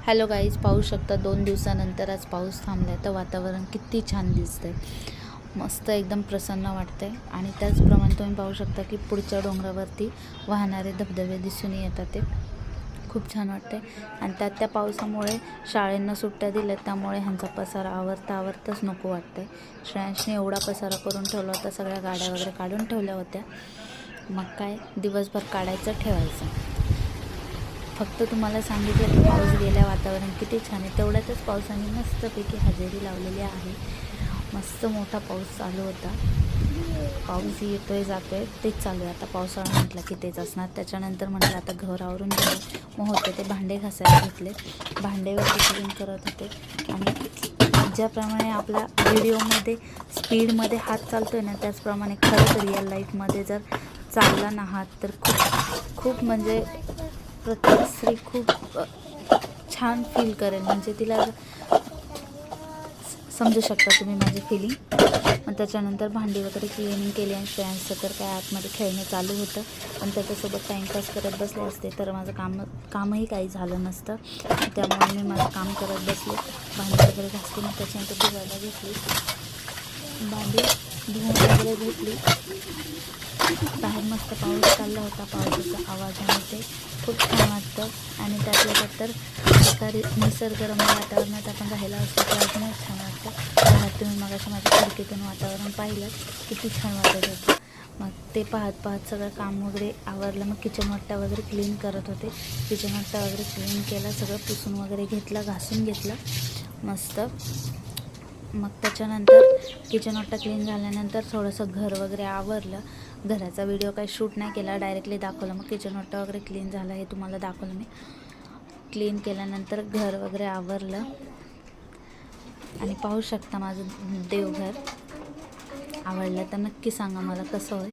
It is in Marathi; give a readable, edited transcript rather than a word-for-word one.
हॅलो गाईज, पाहू शकता 2 दिवसानंतर आज पाऊस थांबला आहे. तर वातावरण किती छान दिसतंय, मस्त एकदम प्रसन्न वाटतंय. आणि त्याचप्रमाणे तुम्ही पाहू शकता की पुढच्या डोंगरावरती वाहणारे धबधबे दिसून येतात. ते खूप छान वाटते. आणि त्या पावसामुळे शाळेंना सुट्ट्या दिल्या, त्यामुळे ह्यांचा पसारा आवरताच नको वाटतंय. श्रेयांशने एवढा पसारा करून ठेवला होता, सगळ्या गाड्या वगैरे काढून ठेवल्या होत्या. मग काय दिवसभर काढायचं ठेवायचं. फक्त तुम्हाला सांगितलं की पाऊस गेल्या, वातावरण किती छान आहे. तेवढ्यातच पावसाने मस्तपैकी हजेरी लावलेली आहे. मस्त मोठा पाऊस चालू होता. पाऊस येतोय जातोय तेच चालू आहे. आता पावसाळा म्हटलं की तेच असणार. त्याच्यानंतर म्हटलं आता घर आवरून गेले, मग होते ते भांडे घासायला घेतले. भांडे वगैरे क्लीन करत होते. आणि ज्याप्रमाणे आपल्या व्हिडिओमध्ये स्पीडमध्ये हात चालतो आहे ना, त्याचप्रमाणे खरंच रिअल लाईफमध्ये जर चालला ना हात, तर खूप म्हणजे प्रत्येक स्त्री खूप छान फील करेल. म्हणजे तिला समजू शकता तुम्ही माझी फिलिंग. मग त्याच्यानंतर भांडी वगैरे क्लिनिंग केली. आणि श्रेयांसचं तर काय आतमध्ये खेळणं चालू होतं, पण त्याच्यासोबत टाईमपास करत बसले असते तर माझं कामही काही झालं नसतं. त्यामुळे मी माझं काम करत बसले. भांडी वगैरे घासली. मग त्याच्यानंतर धुवायला घेतली, भांडी धुवून वगैरे घेतली. बाहेर मस्त पाऊस चालला होता. पावसाचा आवाजाने ते खूप छान वाटतं. आणि त्यातल्या त्यात तर एका निसर्गरम्य वातावरणात आपण राहिला असतो तर अजूनच छान वाटतं. बाहेर तुम्ही मग अशा माझ्या खिडकीतून वातावरण पाहिलं, किती छान वाटत होतं. मग ते पाहत सगळं काम वगैरे आवरलं. मग किचन वाटा वगैरे क्लीन करत होते. किचन वाटा वगैरे क्लीन केला, सगळं पुसून वगैरे घेतलं, घासून घेतलं मस्त. मग त्याच्यानंतर किचन वाटा क्लीन झाल्यानंतर थोडंसं घर वगैरे आवरलं. घराचा व्हिडिओ काही शूट नाही केला, डायरेक्टली दाखवलं. मग किचन वाटा वगैरे क्लीन झाला हे तुम्हाला दाखवलं मी. क्लीन केल्यानंतर घर वगैरे आवरलं. आणि पाहू शकता माझं देवघर. आवडलं तर नक्की सांगा मला कसं होय.